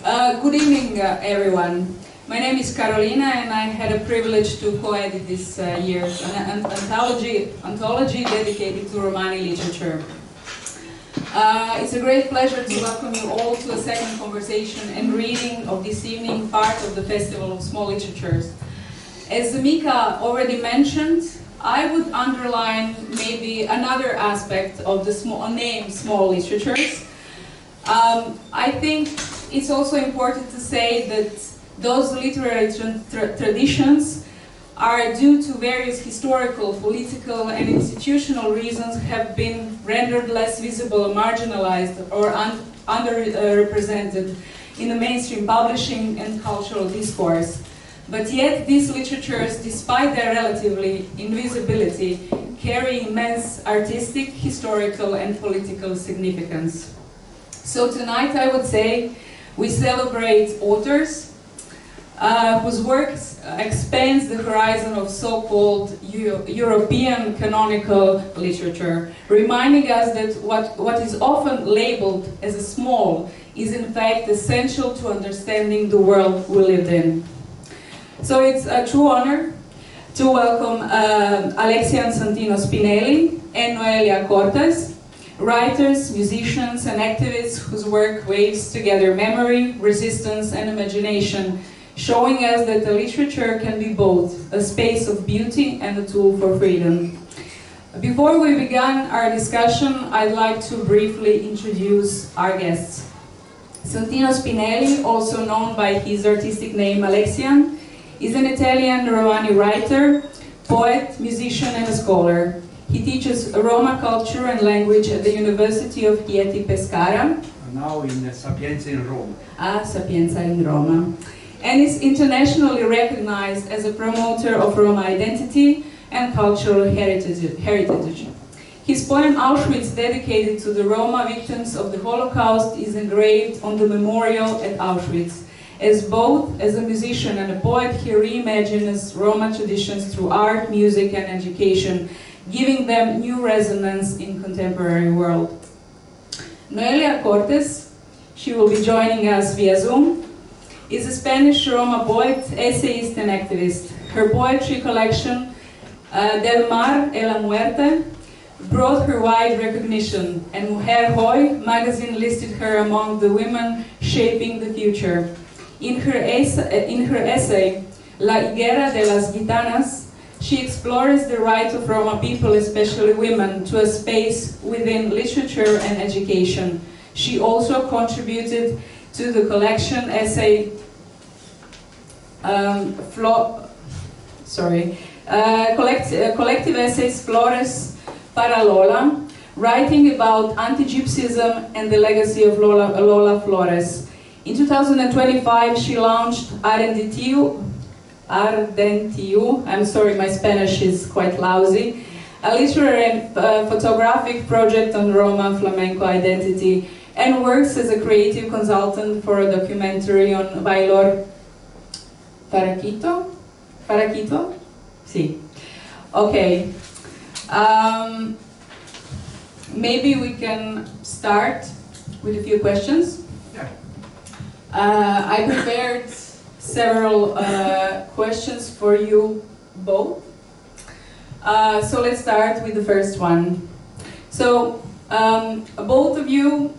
Good evening, everyone. My name is Carolina, and I had a privilege to co-edit this year's anthology dedicated to Romani literature. It's a great pleasure to welcome you all to a second conversation and reading of this evening, part of the Festival of Small Literatures. As Mika already mentioned, I would underline maybe another aspect of the name Small Literatures. I think it's also important to say that those literary traditions are, due to various historical, political, and institutional reasons, have been rendered less visible, marginalized, or underrepresented in the mainstream publishing and cultural discourse. But yet these literatures, despite their relatively invisibility, carry immense artistic, historical, and political significance. So tonight I would say we celebrate authors whose work expands the horizon of so-called European canonical literature, reminding us that what is often labeled as a small is in fact essential to understanding the world we live in. So it's a true honor to welcome Alexian Santino Spinelli and Noelia Cortés, writers, musicians, and activists whose work waves together memory, resistance, and imagination, showing us that the literature can be both a space of beauty and a tool for freedom. Before we begin our discussion, I'd like to briefly introduce our guests. Santino Spinelli, also known by his artistic name Alexian, is an Italian Romani writer, poet, musician, and a scholar. He teaches Roma culture and language at the University of Chieti Pescara. Now in Sapienza in Rome. Sapienza in Roma. And is internationally recognized as a promoter of Roma identity and cultural heritage. His poem Auschwitz, dedicated to the Roma victims of the Holocaust, is engraved on the memorial at Auschwitz. As both as a musician and a poet, he reimagines Roma traditions through art, music, and education, giving them new resonance in contemporary world. Noelia Cortés, she will be joining us via Zoom, is a Spanish Roma poet, essayist, and activist. Her poetry collection, Del Mar a la Muerte, brought her wide recognition, and Mujer Hoy magazine listed her among the women shaping the future. In her essay, La Higuera de las Gitanas, she explores the right of Roma people, especially women, to a space within literature and education. She also contributed to the collection essay collective essays Flores para Lola, writing about anti-Gypsyism and the legacy of Lola Flores. In 2025, she launched Ardentiu, I'm sorry, my Spanish is quite lousy, a literary and photographic project on Roma flamenco identity, and works as a creative consultant for a documentary on Bailor Faraquito? Sí. Okay. Maybe we can start with a few questions. Yeah. I prepared several questions for you both. So let's start with the first one. So both of you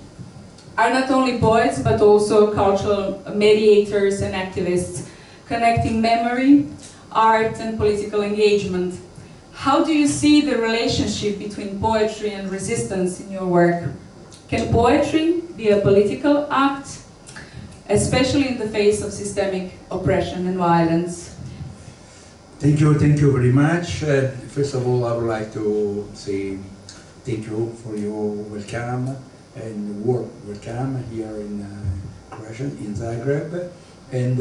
are not only poets but also cultural mediators and activists, connecting memory, art, and political engagement. How do you see the relationship between poetry and resistance in your work? Can poetry be a political act, especially in the face of systemic oppression and violence? Thank you very much. First of all, I would like to say thank you for your welcome and warm welcome here in Croatia, in Zagreb, and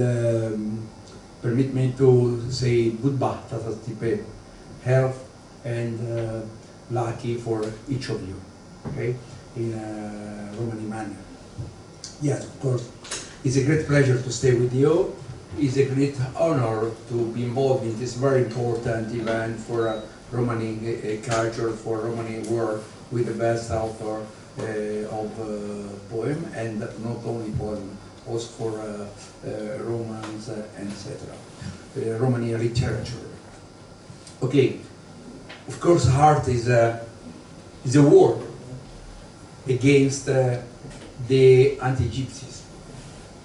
permit me to say goodbye, Tatastipe, health and lucky for each of you, okay, in Romani manner. Yes, of course, it's a great pleasure to stay with you. It's a great honor to be involved in this very important event for Romani culture, for Romani work with the best author of poem, and not only poem, also for Romans, etc. Romani literature. Okay, of course, art is a war against the anti-Gypsies.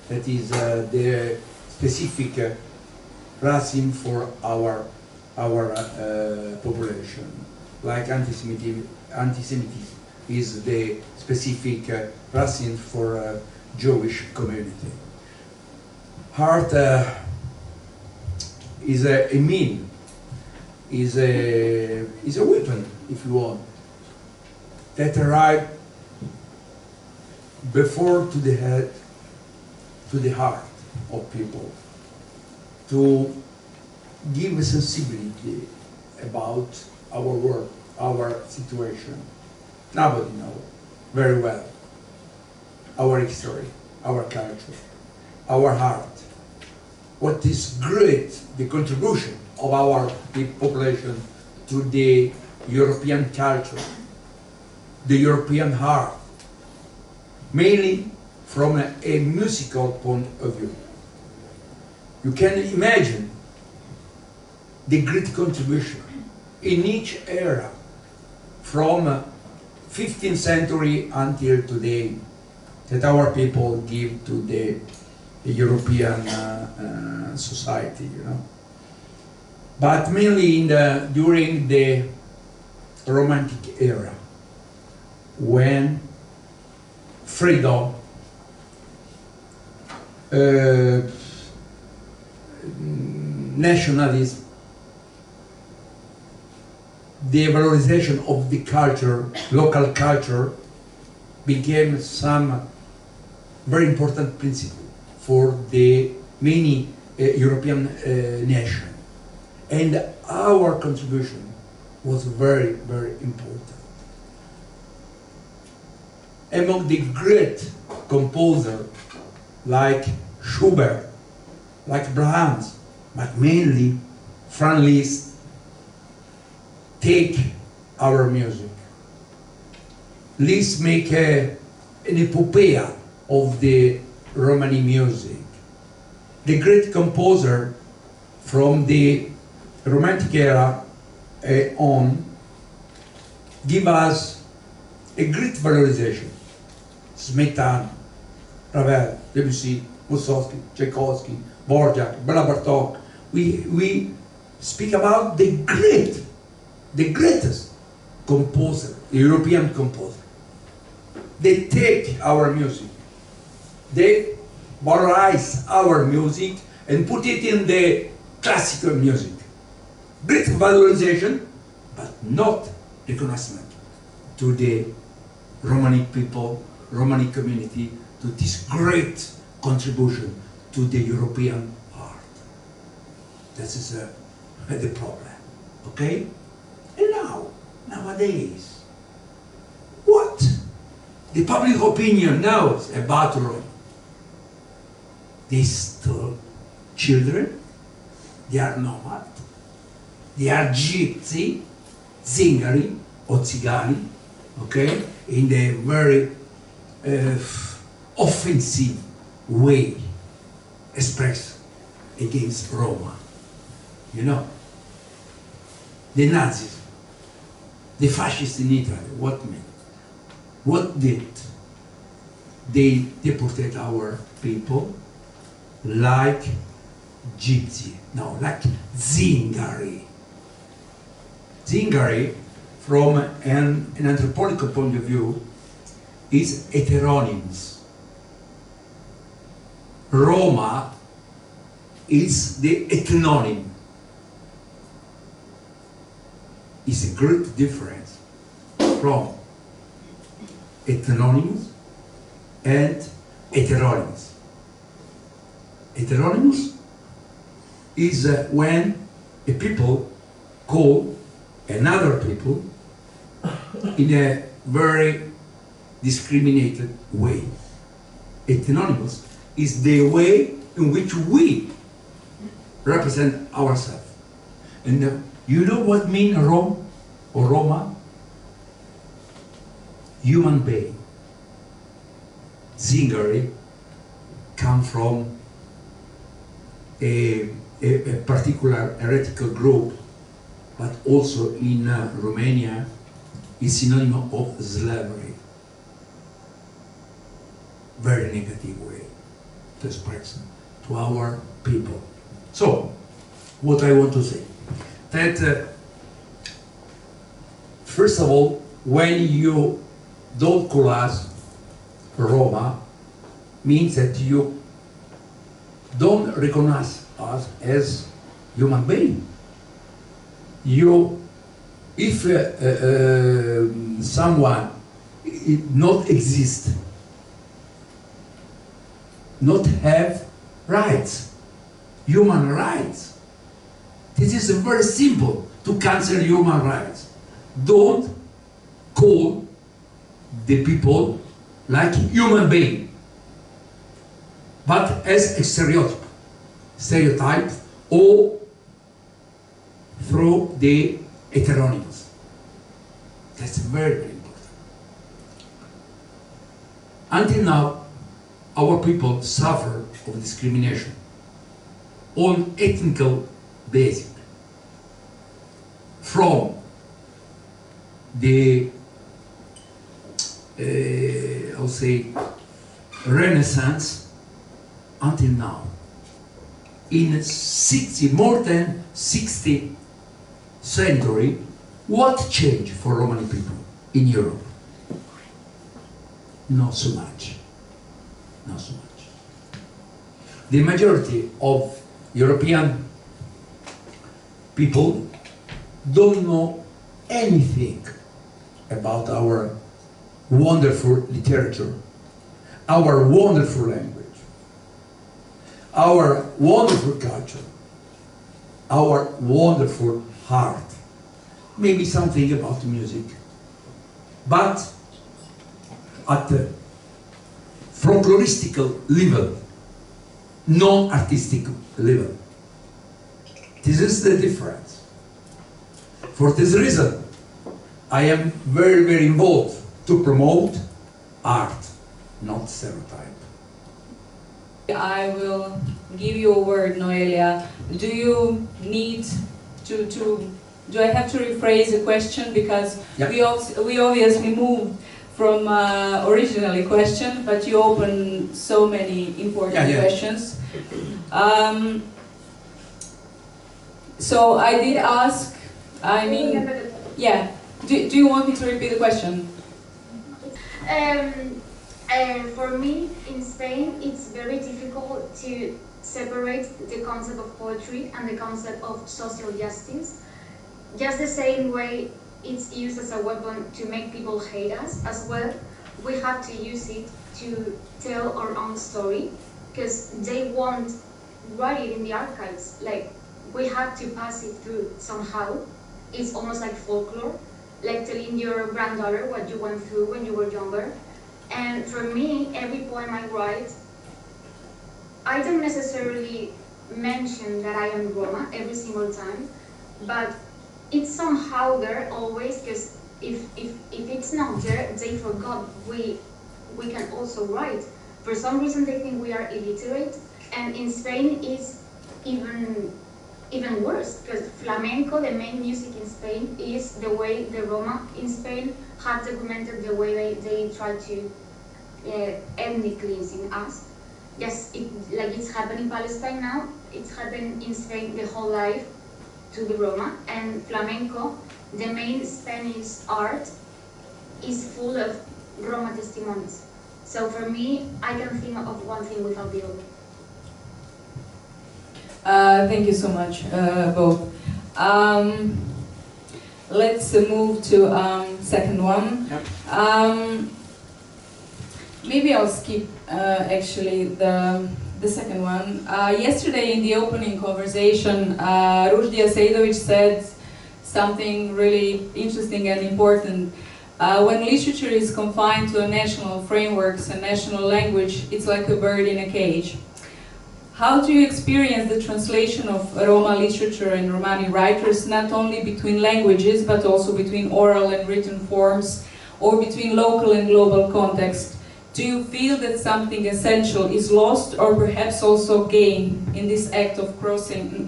That is the specific racism for our population. Like anti-Semitism is the specific racism for Jewish community. Art is a mean, is a weapon, if you want, that arrive before to the head, to the heart of people, to give a sensibility about our world, our situation. Nobody knows very well our history, our culture, our heart. What is great, the contribution of our population to the European culture, the European heart, mainly from a musical point of view. You can imagine the great contribution in each era, from 15th century until today, that our people give to the European society, you know. But mainly during the Romantic era, when freedom, nationalism, the valorization of the culture, local culture, became some very important principle for the many European nations. And our contribution was very, very important. Among the great composers like Schubert, like Brahms, but mainly Franz Liszt, take our music. Liszt make an epopea of the Romani music. The great composer from the Romantic era on give us a great valorization. Smetana, Ravel, Debussy, Mussorgsky, Tchaikovsky, Dvorak, Bela Bartok. We speak about the greatest composer, the European composer. They take our music, they valorize our music and put it in the classical music. Great valorization, but not reconnaissance to the Romani people, Romani community, to this great contribution to the European art. This is the problem, okay? And nowadays, what the public opinion knows about Rome? They stole children, they are nomad, they are gypsy, zingari, or Tsigani, okay? In a very offensive way expressed against Roma. You know, the Nazis, the fascists in Italy, what did? They deported our people like gypsy, no, like zingari. Zingari, from an anthropological point of view, is heteronyms. Roma is the ethnonym. It's a great difference from ethnonyms and heteronyms. Heteronyms is when a people call another people in a very discriminated way. Ethnonymous is the way in which we represent ourselves. And you know what means Rome or Roma? Human being. Zingari, come from a particular heretical group, but also in Romania is synonym of slavery. Very negative way to express to our people. So, what I want to say, that first of all, when you don't call us Roma, means that you don't recognize us as human beings. If someone not exist, not have rights, human rights, this is very simple to cancel human rights. Don't call the people like human being, but as a stereotype or through the heteronyms. That's very, very important. Until now, our people suffer of discrimination on ethnical basis, from the I'll say Renaissance until now. In more than 60 century, what changed for Romani people in Europe? Not so much. Not so much. The majority of European people don't know anything about our wonderful literature, our wonderful language, our wonderful culture, our wonderful art, maybe something about music, but at the folkloristical level, non-artistic level. This is the difference. For this reason, I am very, very involved to promote art, not stereotype. I will give you a word, Noelia. Do you need do I have to rephrase the question? Because yeah. we obviously moved from originally question, but you open so many important questions. So I did ask, I mean, yeah, do you want me to repeat the question? For me, in Spain, it's very difficult to separate the concept of poetry and the concept of social justice. Just the same way it's used as a weapon to make people hate us, as well, we have to use it to tell our own story, because they won't write it in the archives. Like, we have to pass it through somehow. It's almost like folklore, like telling your granddaughter what you went through when you were younger. And for me, every poem I write, I don't necessarily mention that I am Roma every single time, but it's somehow there always, because if it's not there, they forgot we can also write. For some reason they think we are illiterate, and in Spain it's even worse, because flamenco, the main music in Spain, is the way the Roma in Spain have documented the way they try to ethnic cleansing us. Yes, like it's happened in Palestine now, it's happened in Spain the whole life to the Roma. And flamenco, the main Spanish art, is full of Roma testimonies. So for me, I can think of one thing without the other. Thank you so much, both. Let's move to second one. Yep. Maybe I'll skip actually the second one. Yesterday in the opening conversation, Ruždija Sejdović said something really interesting and important. When literature is confined to a national frameworks and national language, it's like a bird in a cage. How do you experience the translation of Roma literature and Romani writers, not only between languages, but also between oral and written forms, or between local and global context? Do you feel that something essential is lost or perhaps also gained in this act of crossing?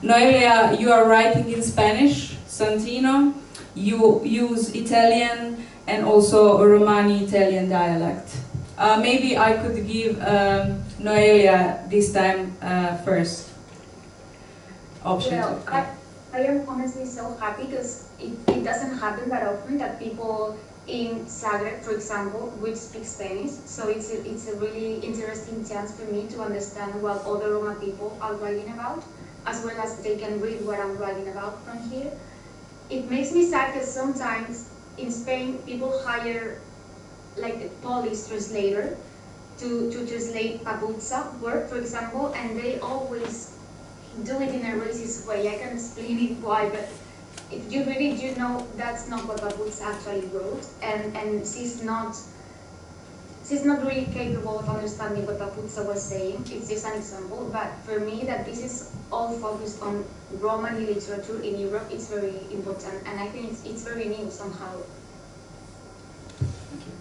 Noelia, you are writing in Spanish, Santino, you use Italian and also a Romani-Italian dialect. Maybe I could give Noelia this time first option. Well, I am honestly so happy because it doesn't happen that often that people in Zagreb, for example, which speak Spanish, so it's a really interesting chance for me to understand what other Roma people are writing about, as well as they can read what I'm writing about from here. It makes me sad because sometimes in Spain people hire like a Polish translator to translate papuza word, for example, and they always do it in a racist way. I can explain it why, but if you read it, you know that's not what papuza actually wrote, and she's not really capable of understanding what papuza was saying. It's just an example, but for me, that this is all focused on Romani literature in Europe, it's very important, and I think it's very new somehow.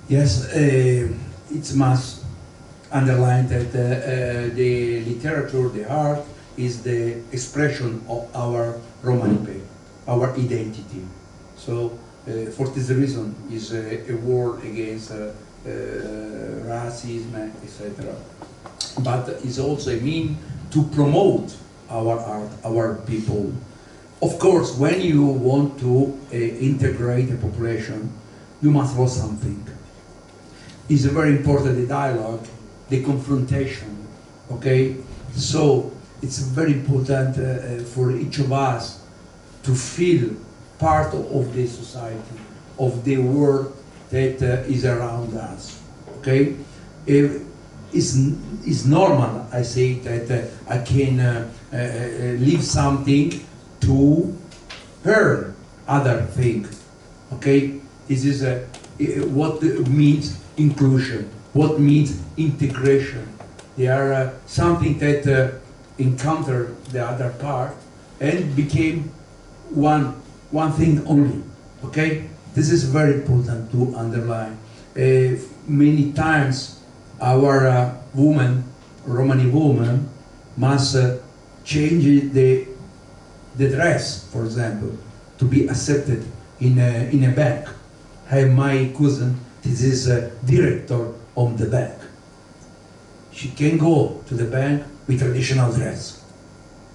Yes, it must underline that the literature, the art, is the expression of our Romani, our identity. So, for this reason, is a war against racism, etc. But it's also a means to promote our art, our people. Of course, when you want to integrate a population, you must know something. It's very important, the dialogue, the confrontation, okay? So it's very important for each of us to feel part of the society, of the world that is around us, okay? It's normal, I say, that I can leave something to earn other thing, okay? This is what means inclusion, what means integration. They are something that encounter the other part and became one thing only, okay? This is very important to underline. Many times our woman, Romani woman, must change the dress, for example, to be accepted in a bank. I have my cousin, this is a director of the bank. She can go to the bank with traditional dress.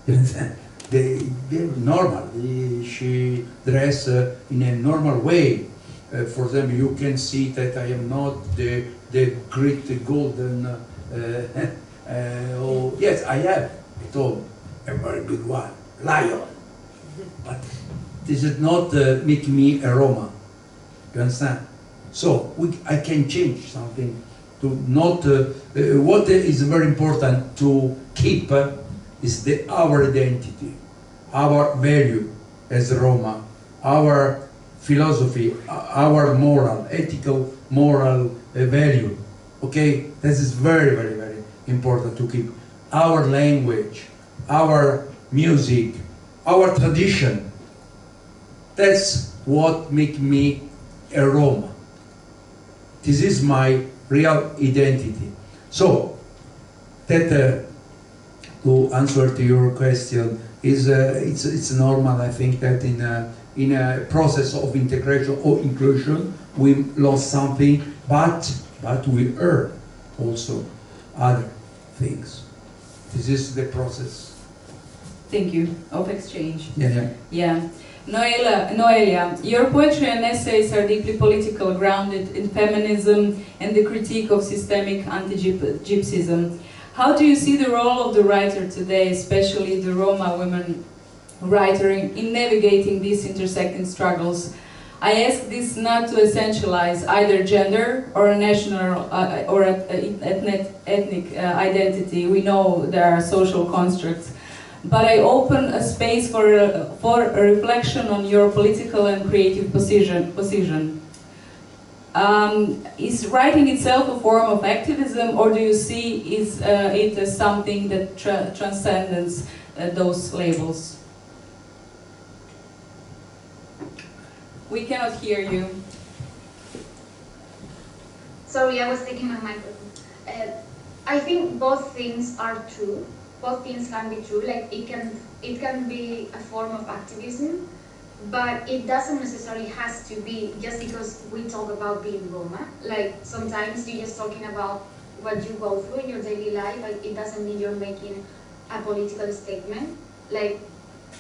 You understand? They're normal. She dress in a normal way. For example, you can see that I am not the great golden. Oh, yes, I have. It's all a very good one, lion. But this is not make me a Roma. You understand? So I can change something to not. What is very important to keep is our identity, our value as Roma, our philosophy, our moral, ethical, moral value. Okay, this is very, very, very important to keep. Our language, our music, our tradition. That's what makes me a Roma. This is my real identity. So, that to answer to your question is it's normal. I think that in a process of integration or inclusion, we lost something, but we earn also other things. This is the process. Thank you, of exchange. Yeah. Noelia, your poetry and essays are deeply political, grounded in feminism and the critique of systemic anti-Gypsyism. How do you see the role of the writer today, especially the Roma women writer, in navigating these intersecting struggles? I ask this not to essentialize either gender or a national or ethnic identity. We know there are social constructs. But I open a space for a reflection on your political and creative position. Is writing itself a form of activism, or do you see it as something that transcends those labels? We cannot hear you. Sorry, I was taking my microphone. I think both things are true. Both things can be true. Like it can be a form of activism, but it doesn't necessarily has to be just because we talk about being Roma. Like sometimes you're just talking about what you go through in your daily life. Like it doesn't mean you're making a political statement. Like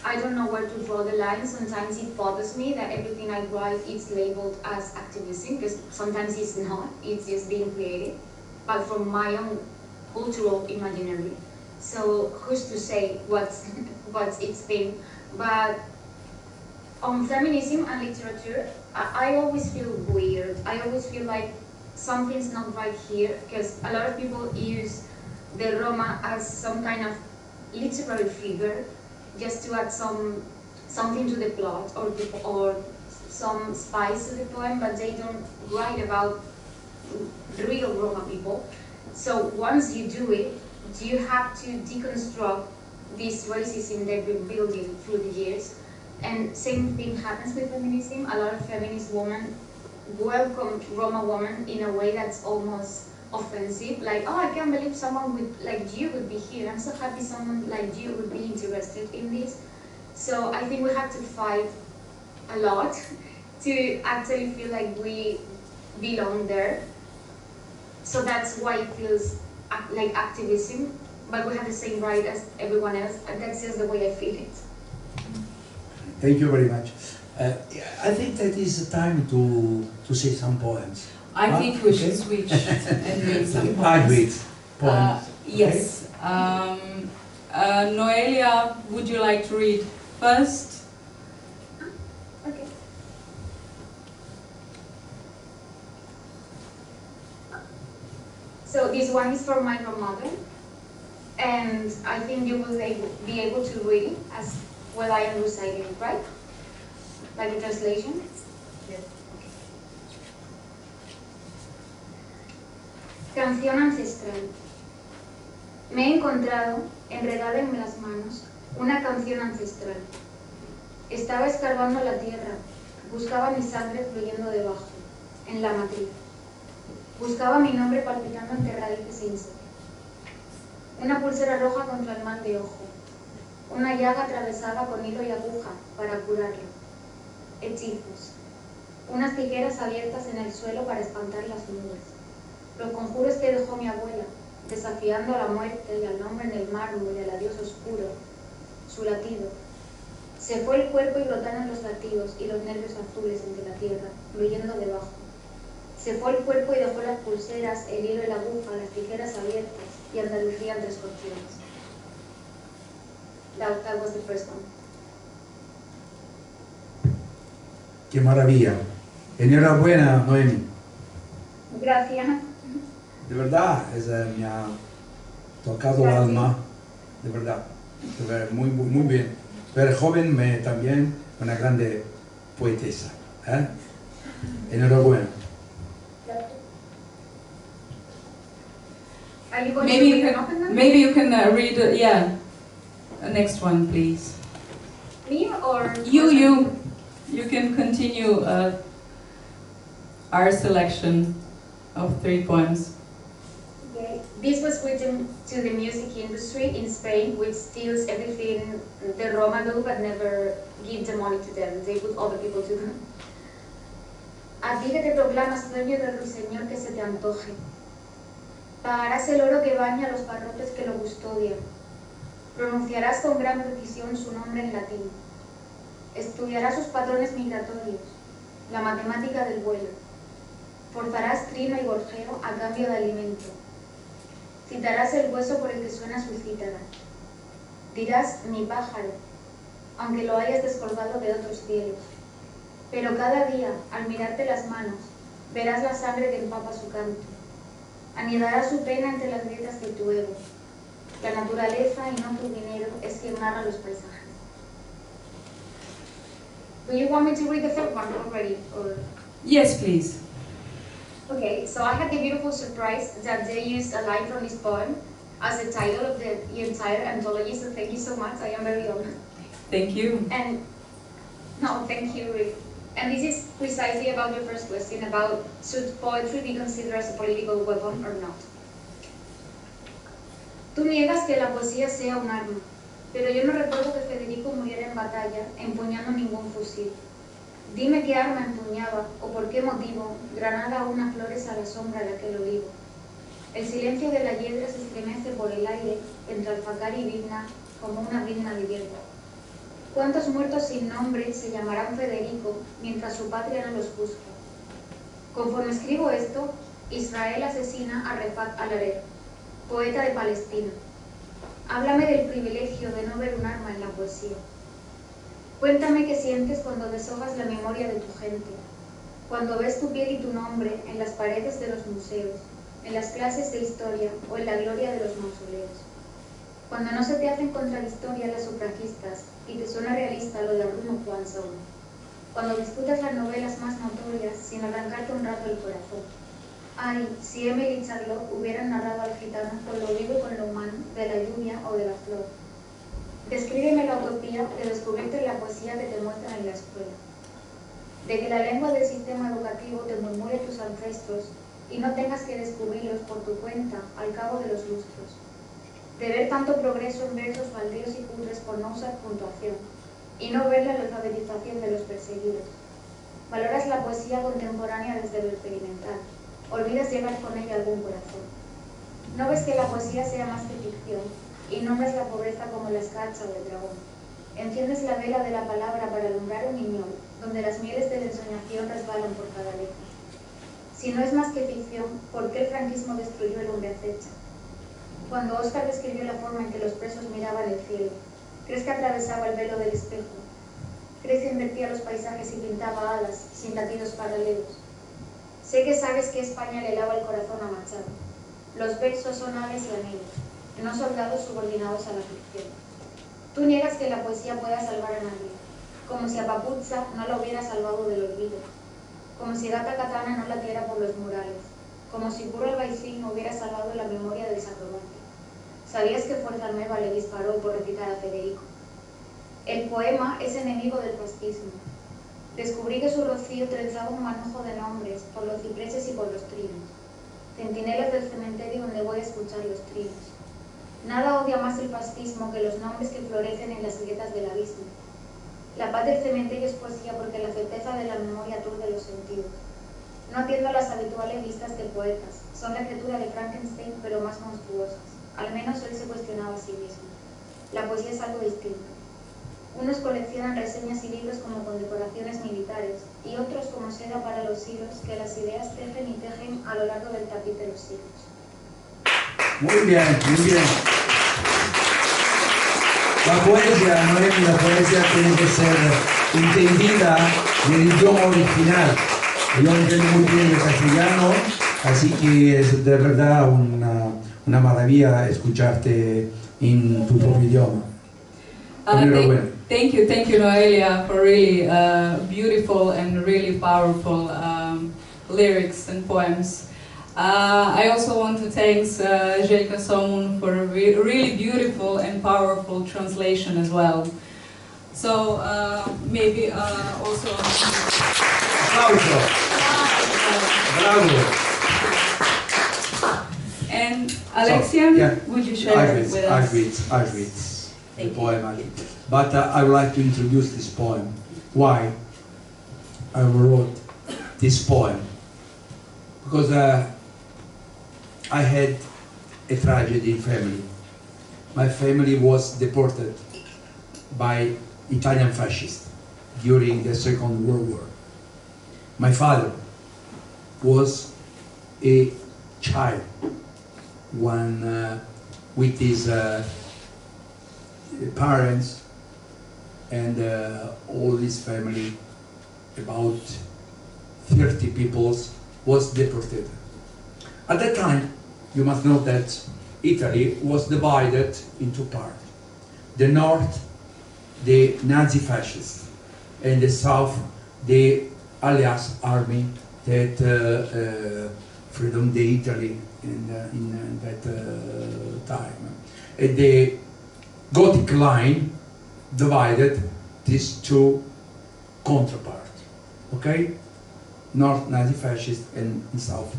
I don't know where to draw the line. Sometimes it bothers me that everything I write is labeled as activism, because sometimes it's not. It's just being creative, but from my own cultural imaginary. So who's to say what's its thing? But on feminism and literature, I always feel weird. I always feel like something's not right here, because a lot of people use the Roma as some kind of literary figure, just to add something to the plot or some spice to the poem, but they don't write about real Roma people. So once you do it, you have to deconstruct this racism they've been building through the years. And same thing happens with feminism. A lot of feminist women welcome Roma women in a way that's almost offensive, like, oh, I can't believe someone like you would be here. I'm so happy someone like you would be interested in this. So I think we have to fight a lot to actually feel like we belong there. So that's why it feels like activism, but we have the same right as everyone else, and that's just the way I feel it. Thank you very much. I think that is the time to say some poems. I think we should switch and read some poems. I read poems. Yes. Noelia, would you like to read first? Okay. So this one is for my grandmother, and I think you will be able to read it as well I am reciting it, right? Like the translation? Yes. Canción ancestral. Me he encontrado, enredada en las manos, una canción ancestral. Estaba escarbando la tierra, buscaba mi sangre fluyendo debajo, en la matriz. Buscaba mi nombre palpitando entre raíces e insectos. Una pulsera roja contra el mal de ojo. Una llaga atravesada con hilo y aguja para curarla. Hechizos. Unas tijeras abiertas en el suelo para espantar las nubes. Los conjuros que dejó mi abuela, desafiando a la muerte y al nombre en el mármol y al adiós oscuro. Su latido. Se fue el cuerpo y brotaron los latidos y los nervios azules entre la tierra, fluyendo debajo. Se fue el cuerpo y dejó las pulseras, el hilo y la aguja, las tijeras abiertas y Andalucía entre escorpiones. That was the first one. Qué maravilla. Enhorabuena, Noemi. Gracias. De verdad, me ha tocado el alma. De verdad. Muy, muy bien. Pero joven, también una grande poetesa. Enhorabuena. Are you going to read an open one? Maybe you can read, the next one, please. Me or? You can continue our selection of 3 poems. Okay. This was written to the music industry in Spain, which steals everything the Roma do, but never give the money to them. They put other people to them. A ti que te proclamas dueño del ruiseñor que se te antoje. Pagarás el oro que baña los barrotes que lo custodian. Pronunciarás con gran precisión su nombre en latín. Estudiarás sus patrones migratorios, la matemática del vuelo. Forzarás trino y gorjeo a cambio de alimento. Citarás el hueso por el que suena su cítara. Dirás mi pájaro, aunque lo hayas descolgado de otros cielos. Pero cada día, al mirarte las manos, verás la sangre que empapa su canto. Anidará su pena entre las grietas de tu ego. La naturaleza y no tu dinero es quien narra los paisajes. Do you want me to read the third one already? Or? Yes, please. Okay, so I had the beautiful surprise that they used a line from this poem as the title of the entire anthology, so thank you so much. I am very honored. Thank you. And no, thank you, Rick. And this is precisely about your first question about should poetry be considered as a political weapon or not. Tú niegas que la poesía sea un arma, pero yo no recuerdo que Federico muriera en batalla empuñando ningún fusil. Dime qué arma empuñaba o por qué motivo granada unas flores a la sombra de aquel olivo. El silencio de la hiedra se estremece por el aire entre alfacar y vigna como una vigna de hierba. ¿Cuántos muertos sin nombre se llamarán Federico mientras su patria no los busca? Conforme escribo esto, Israel asesina a Refat al-Hariri, poeta de Palestina. Háblame del privilegio de no ver un arma en la poesía. Cuéntame qué sientes cuando deshojas la memoria de tu gente, cuando ves tu piel y tu nombre en las paredes de los museos, en las clases de historia o en la gloria de los mausoleos. Cuando no se te hacen contradictorias las sufragistas y te suena realista lo de Bruno Juan Saúl. Cuando disfrutas las novelas más notorias sin arrancarte un rato el corazón. Ay, si Emily y Charlotte hubieran narrado al gitano con lo vivo y con lo humano, de la lluvia o de la flor. Descríbeme la utopía de descubrirte en la poesía que te muestran en la escuela. De que la lengua del sistema educativo te murmure tus ancestros y no tengas que descubrirlos por tu cuenta al cabo de los lustros. De ver tanto progreso en versos baldíos y cutres por no usar puntuación y no ver la alfabetización de los perseguidos. Valoras la poesía contemporánea desde lo experimental. Olvidas llevar con ella algún corazón. No ves que la poesía sea más que ficción y nombras la pobreza como la escarcha o el dragón. Enciendes la vela de la palabra para alumbrar un niñón, donde las mieles de la ensoñación resbalan por cada letra. Si no es más que ficción, ¿por qué el franquismo destruyó el hombre acecha? Cuando Oscar describió la forma en que los presos miraban el cielo, ¿crees que atravesaba el velo del espejo? ¿Crees que invertía los paisajes y pintaba alas sin latidos paralelos? Sé que sabes que España le lava el corazón a Machado. Los versos son aves y anhelos, no soldados subordinados a la ficción. Tú niegas que la poesía pueda salvar a nadie, como si a Papuzza no la hubiera salvado del olvido, como si Gata Katana no latiera por los murales, como si Curro Albaicín no hubiera salvado la memoria del Sacromonte. ¿Sabías que Fuerza Nueva le disparó por recitar a Federico? El poema es enemigo del fascismo. Descubrí que su rocío trenzaba un manojo de nombres por los cipreses y por los trinos. Centinelas del cementerio donde voy a escuchar los trinos. Nada odia más el fascismo que los nombres que florecen en las grietas del abismo. La paz del cementerio es poesía porque la certeza de la memoria aturde los sentidos. No atiendo a las habituales listas de poetas. Son la criatura de Frankenstein, pero más monstruosas. Al menos él se cuestionaba a sí mismo. La poesía es algo distinto. Unos coleccionan reseñas y libros como condecoraciones militares, y otros como seda para los hilos que las ideas tejen y tejen a lo largo del tapiz de los siglos. Muy bien, muy bien. La poesía, Noelia, la poesía tiene que ser entendida en el idioma original. Yo entiendo muy bien el castellano, así que es de verdad una maravilla escucharte en tu propio idioma. Thank you, Noelia, for really beautiful and really powerful lyrics and poems. I also want to thank Jelka Somun for a really beautiful and powerful translation as well. So maybe also... Bravo. And Alexian, yeah. would you share it with us? I read the poem. But I would like to introduce this poem. Why I wrote this poem? Because I had a tragedy in family. My family was deported by Italian fascists during the Second World War. My father was a child when with his parents and all his family, about 30 people, was deported. At that time, you must know that Italy was divided into parts. The north, the Nazi fascists, and the south, the Alliance army that freedom the Italy in that time. And the Gothic line divided these two counterparts. Okay? North Nazi fascists and South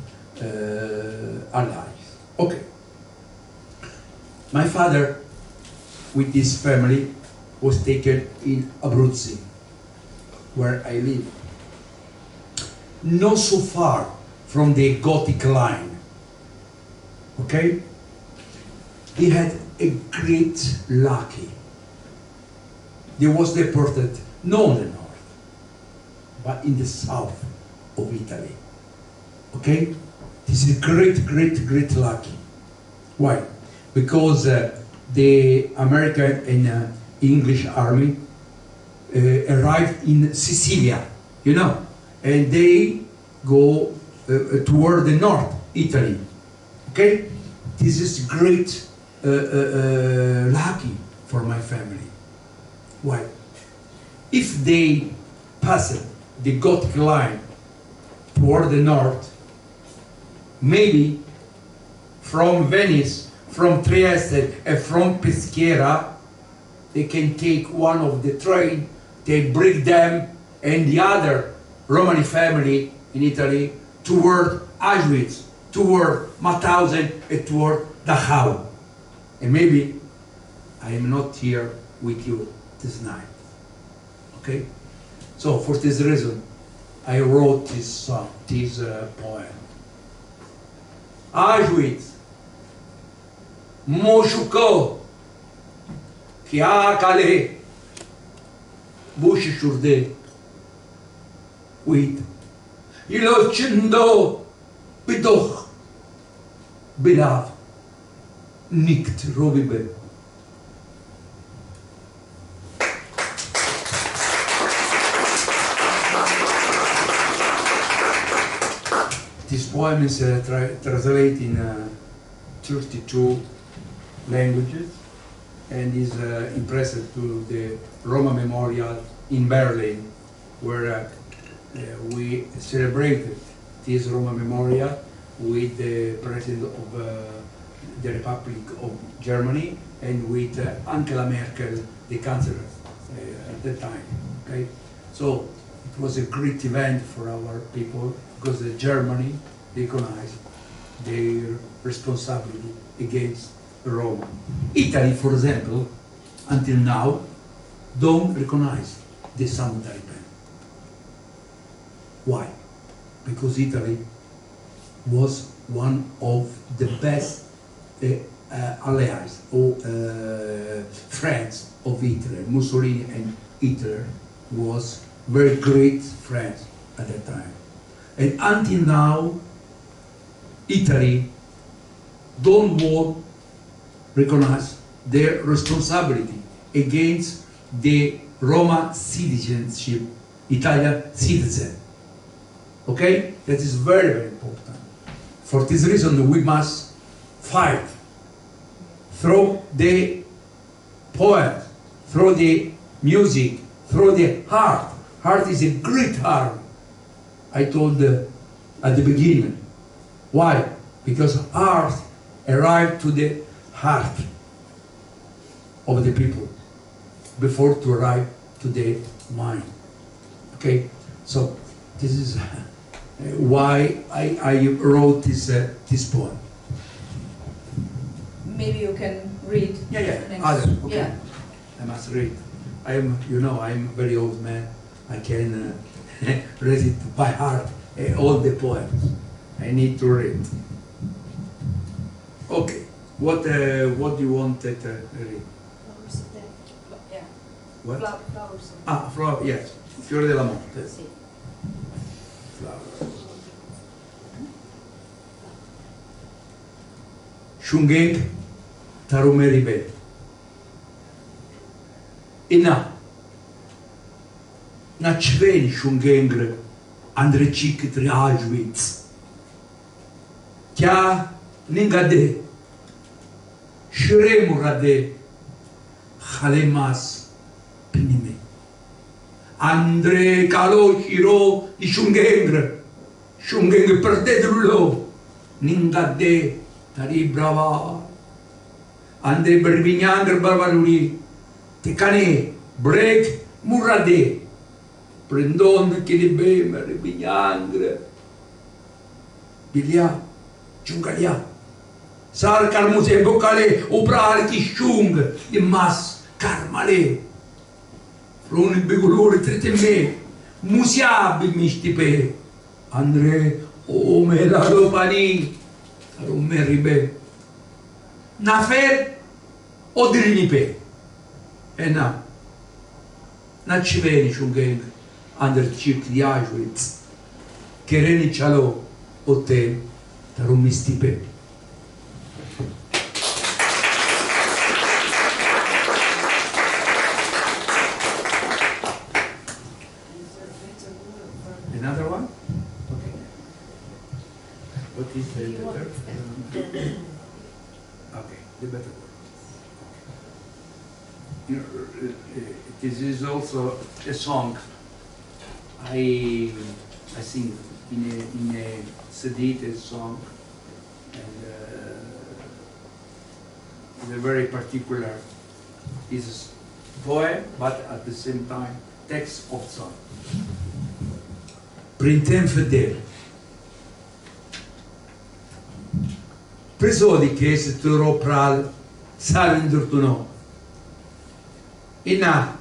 allies. Okay. My father, with his family, was taken in Abruzzi, where I live. Not so far from the Gothic line. Okay? He had a great lucky. He was deported, not in the north, but in the south of Italy. Okay? This is great lucky. Why? Because the American and English army arrived in Sicilia, you know, and they go toward the north, Italy. Okay? This is great lucky for my family. Why? If they passed the Gothic line toward the north, maybe from Venice, from Trieste, and from Peschiera, they can take one of the train, they bring them and the other Romani family in Italy toward Auschwitz, toward Mauthausen, and toward Dachau. And maybe I am not here with you this night. Okay? So for this reason, I wrote this song, this poem. Auschwitz, Moshuko, Kiakale, Bushishurde, with Ilochindo, Bidoch, Bilav, Nikt, Robibe. This poem is translated in 32 languages and is impressed to the Roma Memorial in Berlin, where we celebrated this Roma Memorial with the President of the Republic of Germany and with Angela Merkel, the Chancellor at the time. Okay? So it was a great event for our people because Germany recognized their responsibility against Roma. Italy, for example, until now, don't recognize the sanitary ban. Why? Because Italy was one of the best allies or friends of Hitler. Mussolini and Hitler was very great friends at that time. And until now, Italy don't want recognize their responsibility against the Roma citizenship, Italian citizen. Okay? That is very, very important. For this reason, we must fight through the poem, through the music, through the art. Art is a great art. I told at the beginning. Why? Because art arrived to the heart of the people before to arrive to the mind. Okay? So this is why I wrote this poem. Maybe you can read. Yeah. Next. Others, okay. Yeah. I must read. I'm very old man. I can read it by heart, all the poems. I need to read. Okay. What do you want to read? Flowers of Death. Yeah. What? Flowers of Flower, yes. Fiore della morte. Sì. Flower. Shungeng Tarumeribe. Ina. Na čven Shungengre Andrečik tri Auschwitz. Kya ningade. Shiremurade. Khalemas pinime. Andre Kalo Shiro di Shungengre. Shungengre perdedrulo. Ningade. Tari brava, ande berbinyandr barbaruli, tekane, break murade, prendon che li beme, ribignangre, bilia, giungalia, sarcar muse bocale, uprar chi shung, immas, carmale, fruni beguluri triteme, musiabi mistipe, andre, o me la dopani, arum meribe, nafer, o dirinipe, e na ci veni shungeng, ander circ di Auschwitz, che reni cialo, o te, arum mistipe. Another one? Okay. What is the better? Okay, the better one. You know, this is also a song I sing in a sedated song, and it's a very particular. It's a poem, but at the same time text of song. Printem fedele. Prisodi che se tu ropral salindur tu no. E na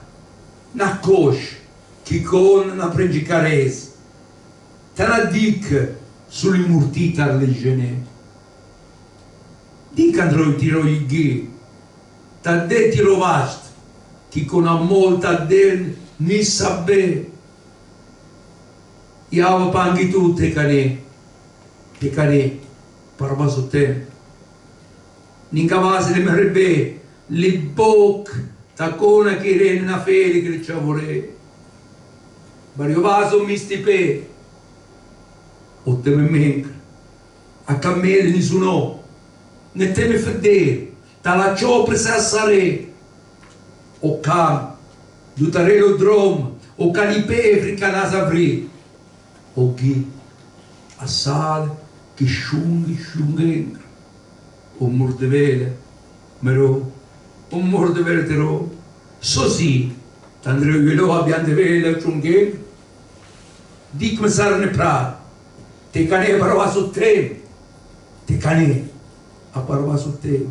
cosh chi con na prengicares. Tana dic sull'immurtita le gene. Dic andrò tiro i ghi. T'adde tiro vast. Chi con a molta del ni sabbe. Iau panghi tu te cane, parba su te. Ninca vase le merbe, li boc, tacona che re na feli che ci avore. Vario vaso mistipe, o te me menc, a cammere nessuno, ne teme federe, tala ciopre se assare, o cam, dutarelo drom, o calipe frica nasavri. O chi assale, chi shungeng, o mordevele, mero, o mordevele tero, so sì, tandreo io abbiamo devele, shungeng, dic me sarne pra, te cane parva su te, te cane a parva su te,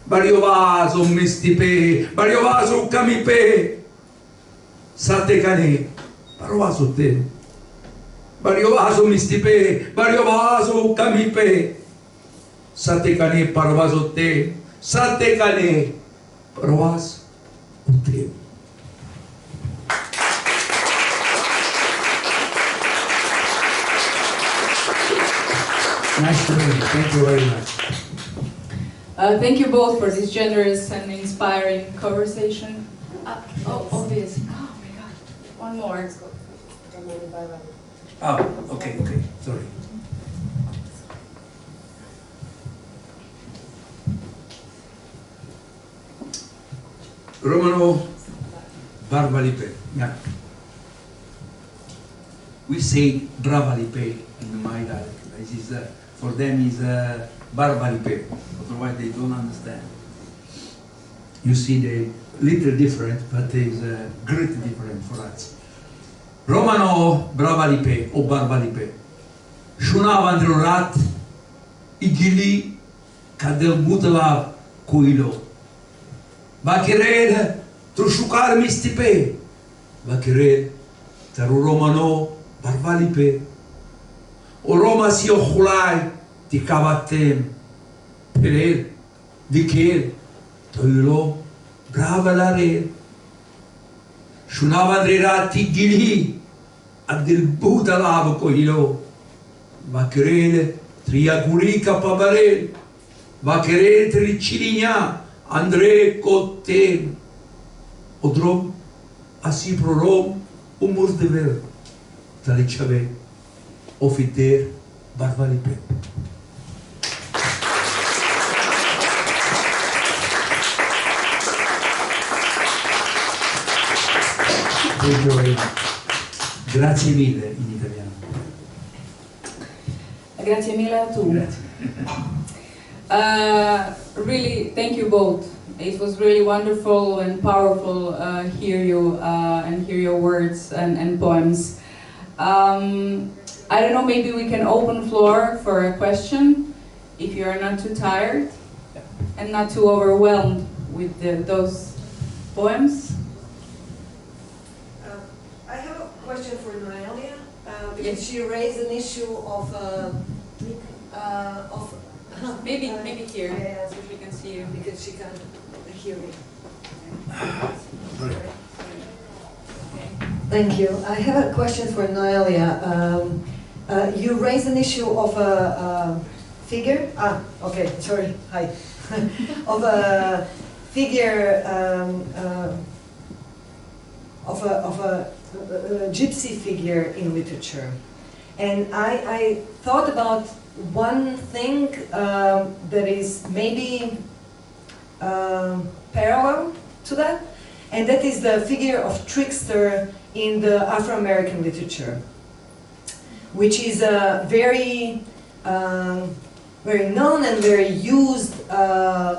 vario vaso mestipe, vario vaso camipe, sa te cane, parva su te. Vario vaso mistipe, vario vaso camipe. Sate cane parvaso te, sate cane parvas te. Nice to meet you. Thank you very much. Thank you both for this generous and inspiring conversation. Obvious. Oh my God. One more. Let's go. Ah, okay, sorry. Romano Barbalipe. Yeah. We say Bravalipe in my dialect. This is for them is Barbalipe. Otherwise they don't understand. You see the little different, but there is a great difference for us. Romano Bravalipe o Barbalipe. Shunava androrat igili kadel butala kuilo. Va querer trushucar mistipe. Va querer taru Romano Barbalipe. O Roma si ochulai ti cavatem. Per di che toilo brava la re. Shunava androrat igili Adel Buddha lavo coilo, va querer triagurica pabarel, va querer triciligna, André Cotte, odrom, asi prorom, umur de ver, talichave, ofiter, barbalipe. Thank you very much. Grazie mille in italiano. Grazie mille a tu. Grazie. Really, thank you both. It was really wonderful and powerful hear you and hear your words and poems. I don't know, maybe we can open floor for a question, if you are not too tired and not too overwhelmed with those poems. I have a question for Noelia, because she raised an issue of Maybe here, yeah, so we can see you. because she can't hear me. Thank you. I have a question for Noelia. You raised an issue of a figure. Okay, sorry. Hi. Of a figure of a gypsy figure in literature, and I thought about one thing that is maybe parallel to that, and that is the figure of trickster in the Afro-American literature, which is a very known and very used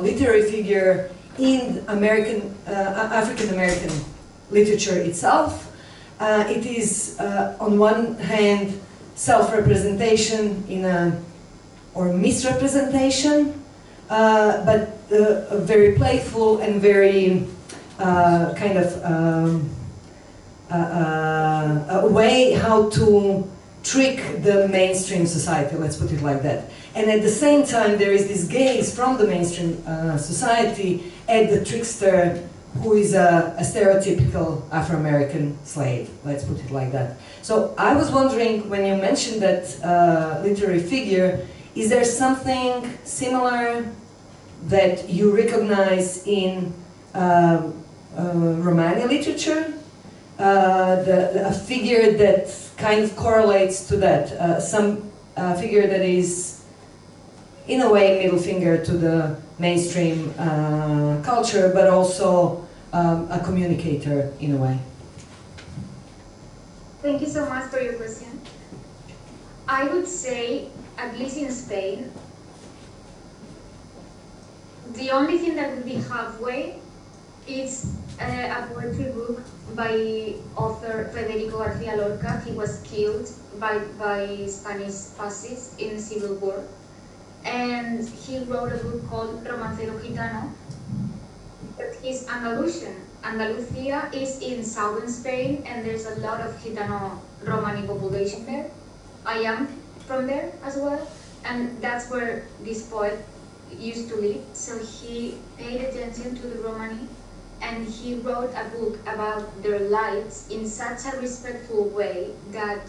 literary figure in African-American literature itself. It is, on one hand, self-representation or misrepresentation, but a very playful and very kind of a way how to trick the mainstream society, let's put it like that. And at the same time, there is this gaze from the mainstream society at the trickster, who is a stereotypical Afro-American slave, let's put it like that. So I was wondering, when you mentioned that literary figure, is there something similar that you recognize in Romani literature? A figure that kind of correlates to that, some figure that is, in a way, middle finger to the mainstream culture, but also a communicator in a way. Thank you so much for your question. I would say, at least in Spain, the only thing that would be halfway is a poetry book by author Federico García Lorca. He was killed by Spanish fascists in the Civil War. And he wrote a book called Romancero Gitano. But he's Andalusian. Andalusia is in southern Spain, and there's a lot of Gitano Romani population there. I am from there as well, and that's where this poet used to live. So he paid attention to the Romani, and he wrote a book about their lives in such a respectful way that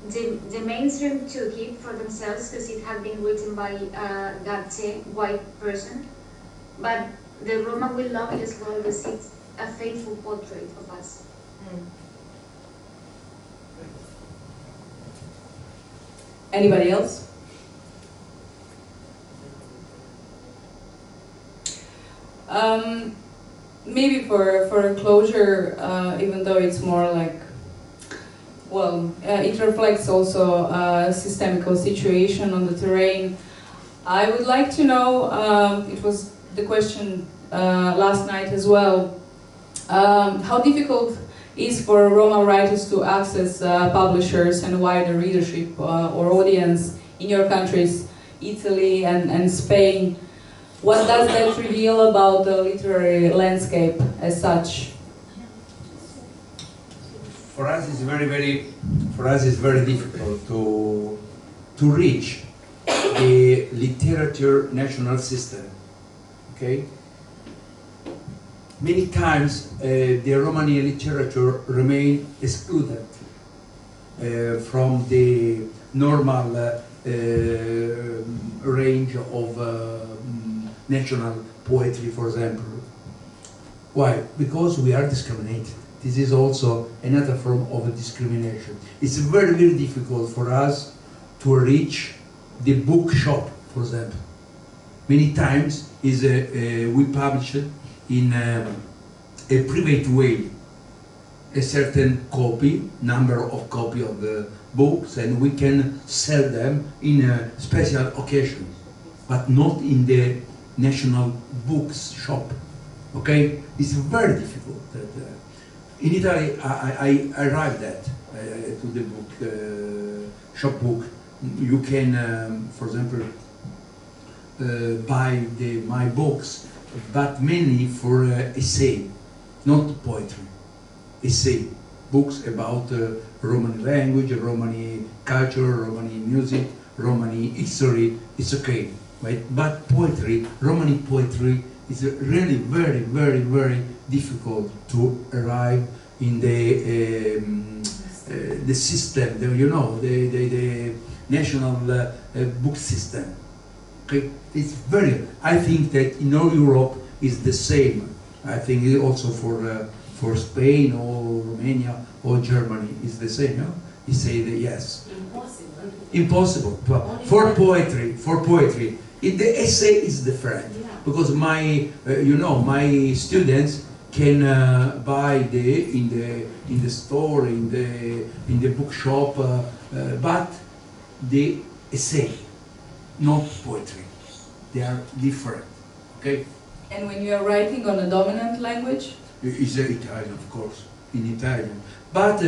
the mainstream took it for themselves, because it had been written by a Garche, white person. But the Roma will love it as well, because it's a faithful portrait of us. Anybody else? Maybe for a closure, even though it's more like, well, it reflects also a systemical situation on the terrain. I would like to know, it was the question last night as well, how difficult is for Roma writers to access publishers and wider readership or audience in your countries, Italy and Spain. What does that reveal about the literary landscape as such? For us, it's very difficult to reach the literature national system. Okay. Many times the Romani literature remain excluded from the normal range of national poetry, for example. Why? Because we are discriminated. This is also another form of discrimination. It's very, very difficult for us to reach the bookshop, for example. Many times we publish in a private way a certain number of copy of the books, and we can sell them in a special occasion. but not in the national books shop. Okay, it's very difficult. In Italy, I arrived at to the book shop book. You can, for example, buy my books, but mainly for essay, not poetry. Essay, books about Romani language, Romani culture, Romani music, Romani history. It's okay, right? But poetry, Romani poetry, is really very difficult to arrive in the system, the national book system. Okay, it's very. I think that in all Europe is the same. I think also for Spain or Romania or Germany is the same. No? You say that yes. Impossible. For poetry. The essay is different. Because my students can buy in the store, in the bookshop, but the essay, not poetry. They are different. Okay. And when you are writing on a dominant language, it's Italian, of course, in Italian. But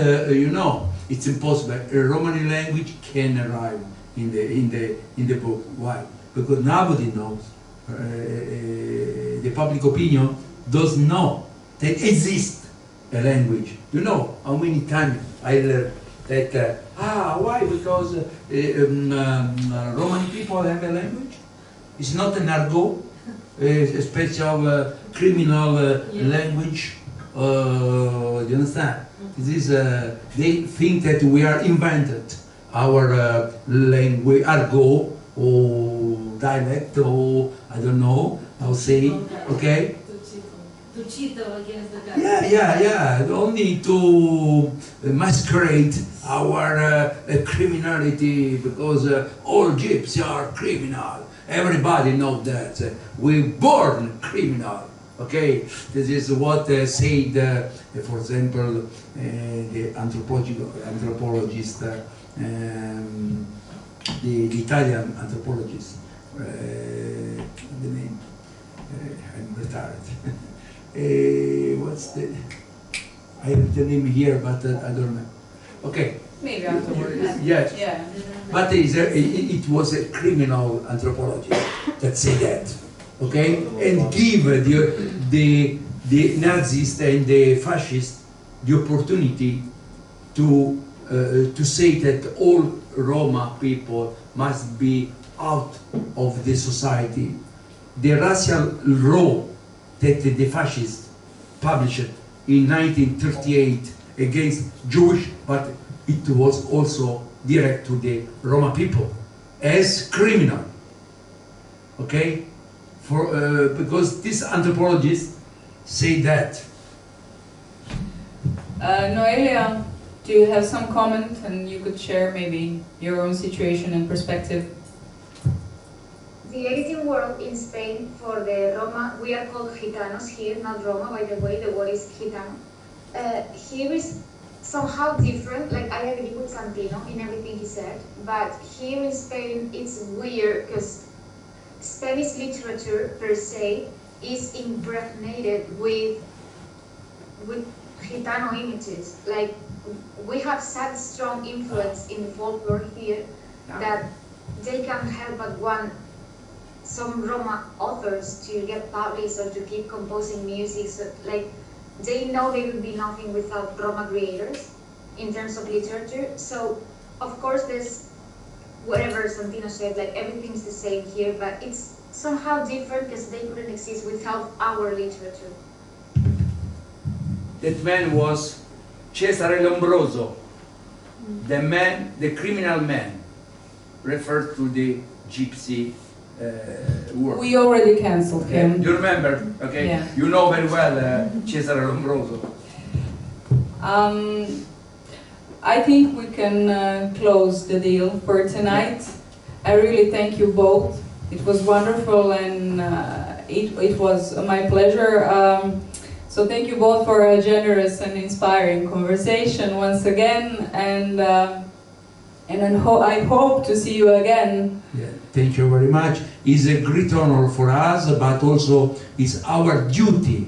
it's impossible. A Romani language can arrive in the book. Why? Because nobody knows. The public opinion does know that exists a language. You know how many times I learned that, why? Because Roman people have a language. It's not an argot, a special criminal language. Do you understand? This they think that we are invented our language, argot, or dialect, or I don't know how to say, okay? To cheat against the guy. Yeah. Only to masquerade our criminality, because all gypsies are criminal. Everybody knows that. We're born criminal. Okay, this is what said, for example, the anthropologist, the Italian anthropologist. The name? I'm retired. What's the? I have the name here, but I don't know. Okay. maybe afterwards. Yes. Yeah. But it was a criminal anthropologist that said that. Okay, and give the Nazis and the fascists the opportunity to say that all Roma people must be out of the society. The racial law that the fascists published in 1938 against Jewish, but it was also direct to the Roma people as criminal. Okay, because this anthropologists say that. Noelia, do you have some comment, and you could share maybe your own situation and perspective? The editing world in Spain for the Roma, we are called Gitanos here, not Roma, by the way, the word is Gitano. Here is somehow different, like I agree with Santino in everything he said, but here in Spain it's weird because Spanish literature per se is impregnated with Gitano images. Like, we have such strong influence in folklore here that they can't help but want some Roma authors to get published or to keep composing music. So, like, they know they would be nothing without Roma creators in terms of literature. So, of course, there's whatever Santino said, like, everything's the same here, but it's somehow different because they couldn't exist without our literature. That man was Cesare Lombroso, the man, the criminal man, referred to the gypsy world. We already cancelled him. You remember, okay? Yeah. You know very well Cesare Lombroso. I think we can close the deal for tonight. I really thank you both. It was wonderful, and it was my pleasure. So thank you both for a generous and inspiring conversation once again, and And I hope to see you again. Yeah, thank you very much. It's a great honor for us, but also it's our duty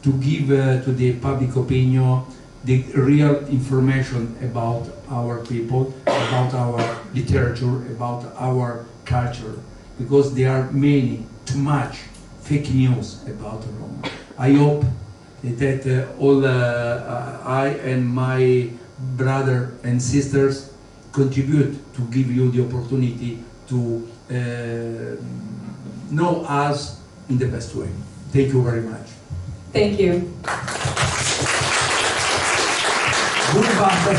to give to the public opinion the real information about our people, about our literature, about our culture, because there are too much fake news about Roma. I hope that I and my brother and sisters contribute to give you the opportunity to know us in the best way. Thank you very much. Thank you. Good basta,